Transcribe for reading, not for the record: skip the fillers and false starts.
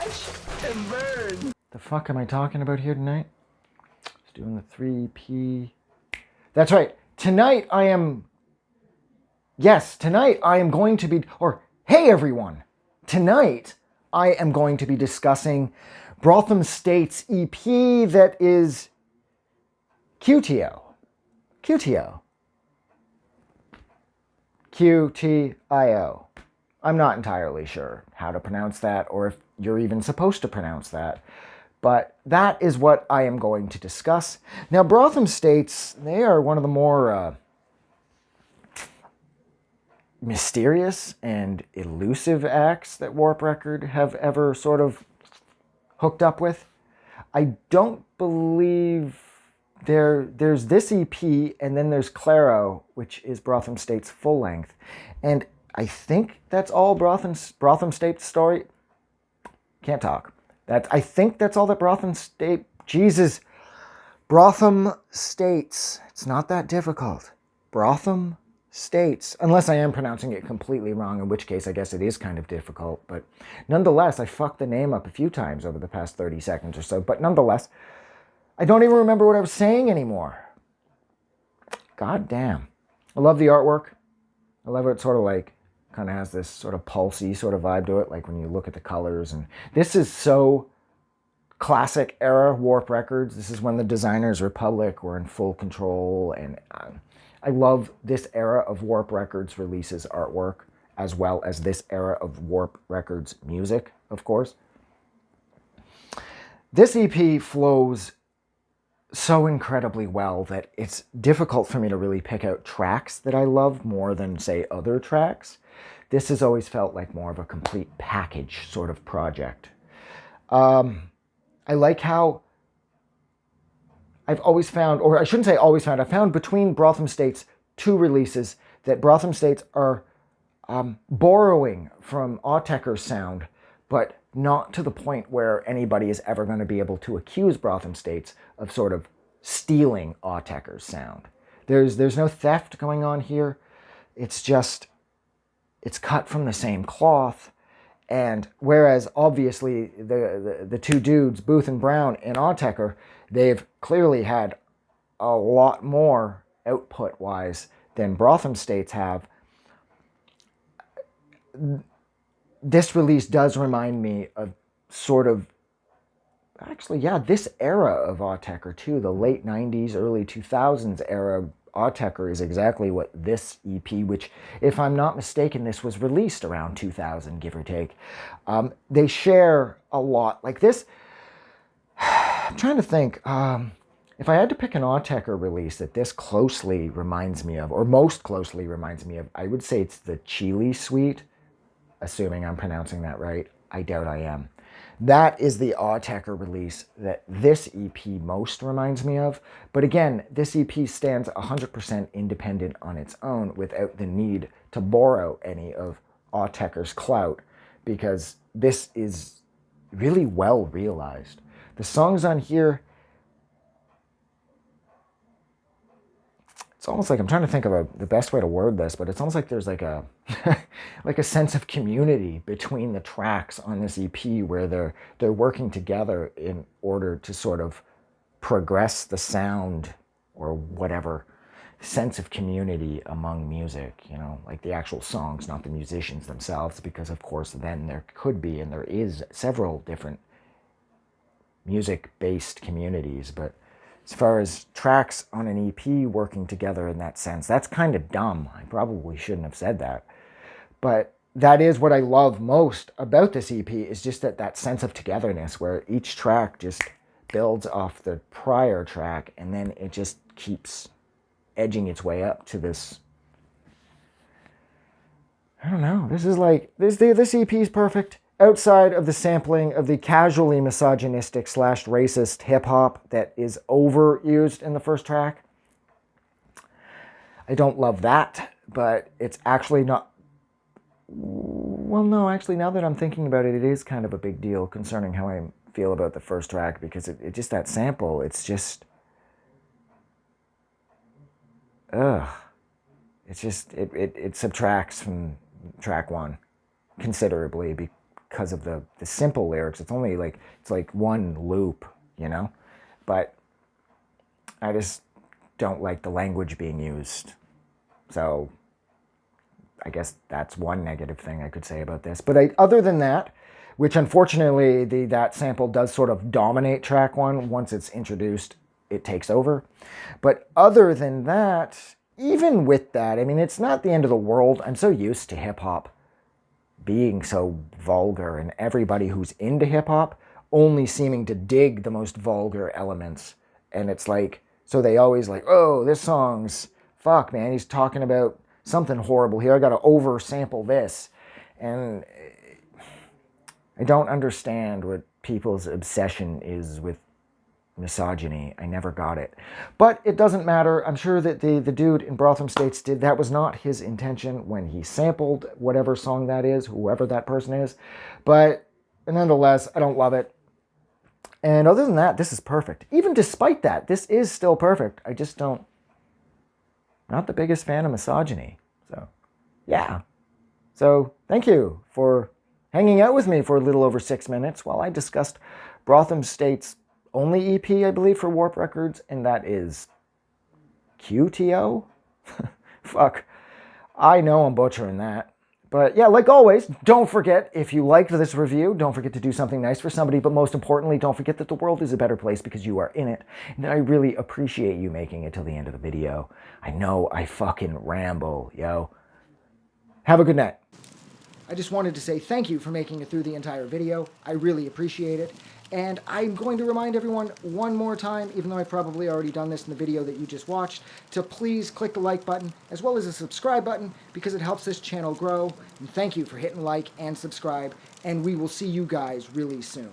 Watch and burn. The fuck am I talking about here tonight? Just doing the 3P. That's right. Tonight I am going to be, or hey everyone, tonight I am going to be discussing Brothomstates' EP that is Qtio. Qtio. Qtio. I'm not entirely sure how to pronounce that or if you're even supposed to pronounce that. But that is what I am going to discuss. Now, Brothomstates, they are one of the more mysterious and elusive acts that Warp Record have ever sort of hooked up with. I don't believe there's this EP and then there's Claro, which is Brothomstates' full length. And I think that's all Brothomstates' story. Can't talk. I think that's all that Brothomstates. It's not that difficult. Brothomstates. Unless I am pronouncing it completely wrong, in which case I guess it is kind of difficult. But nonetheless, I fucked the name up a few times over the past 30 seconds or so. But nonetheless, I don't even remember what I was saying anymore. God damn. I love the artwork. I love it sort of like, kind of has this sort of pulsy sort of vibe to it, like when you look at the colors. And this is so classic era Warp Records. This is when the Designers Republic were in full control. And I love this era of Warp Records releases artwork, as well as this era of Warp Records music, of course. This EP flows so incredibly well that it's difficult for me to really pick out tracks that I love more than, say, other tracks. This has always felt like more of a complete package sort of project. I like how I've always found, or I shouldn't say always found, I found between Brothomstates' two releases that Brothomstates are borrowing from Autechre's sound, but not to the point where anybody is ever going to be able to accuse Brothomstates of sort of stealing Autechre's sound. There's no theft going on here. It's just, it's cut from the same cloth. And whereas obviously the two dudes, Booth and Brown in Autechre, they've clearly had a lot more output-wise than Brothomstates have. This release does remind me of sort of, actually, yeah, this era of Autechre too, the late 90s, early 2000s era of Autechre is exactly what this EP, which, if I'm not mistaken, this was released around 2000, give or take. They share a lot. Like this, I'm trying to think, if I had to pick an Autechre release that this closely reminds me of, or most closely reminds me of, I would say it's the Chile Suite, assuming I'm pronouncing that right. I doubt I am. That is the Autechre release that this EP most reminds me of. But again, this EP stands 100% independent on its own without the need to borrow any of Autechre's clout, because this is really well realized. The songs on here, it's almost like, I'm trying to think of the best way to word this, but it's almost like there's like a like a sense of community between the tracks on this EP, where they're working together in order to sort of progress the sound or whatever, sense of community among music, you know, like the actual songs, not the musicians themselves, because of course then there could be, and there is, several different music-based communities. But as far as tracks on an EP working together in that sense, that's kind of dumb. I probably shouldn't have said that. But that is what I love most about this EP, is just that sense of togetherness where each track just builds off the prior track, and then it just keeps edging its way up to this. I don't know. This is like, this EP is perfect. Outside of the sampling of the casually misogynistic / racist hip-hop that is overused in the first track. I don't love that, but it's actually not... Well, no, actually, now that I'm thinking about it, it is kind of a big deal concerning how I feel about the first track, because it just, that sample, it's just... Ugh. It's just, it subtracts from track one considerably, because of the simple lyrics. It's only like, it's like one loop, you know? But I just don't like the language being used. So I guess that's one negative thing I could say about this. But other than that, which unfortunately that sample does sort of dominate track one. Once it's introduced, it takes over. But other than that, even with that, I mean, it's not the end of the world. I'm so used to hip hop being so vulgar and everybody who's into hip hop only seeming to dig the most vulgar elements. And it's like, so they always like, oh, this song's, fuck, man, he's talking about something horrible here. I got to oversample this. And I don't understand what people's obsession is with misogyny. I never got it. But it doesn't matter. I'm sure that the dude in Brothomstates did. That was not his intention when he sampled whatever song that is, whoever that person is. But nonetheless, I don't love it. And other than that, this is perfect. Even despite that, this is still perfect. I just don't... Not the biggest fan of misogyny. So, yeah. So, thank you for hanging out with me for a little over 6 minutes while I discussed Brothomstates' only EP, I believe, for Warp Records, and that is Qtio? Fuck. I know I'm butchering that. But yeah, like always, don't forget, if you liked this review, don't forget to do something nice for somebody, but most importantly, don't forget that the world is a better place because you are in it, and I really appreciate you making it till the end of the video. I know I fucking ramble, yo. Have a good night. I just wanted to say thank you for making it through the entire video. I really appreciate it. And I'm going to remind everyone one more time, even though I've probably already done this in the video that you just watched, to please click the like button as well as the subscribe button because it helps this channel grow. And thank you for hitting like and subscribe, and we will see you guys really soon.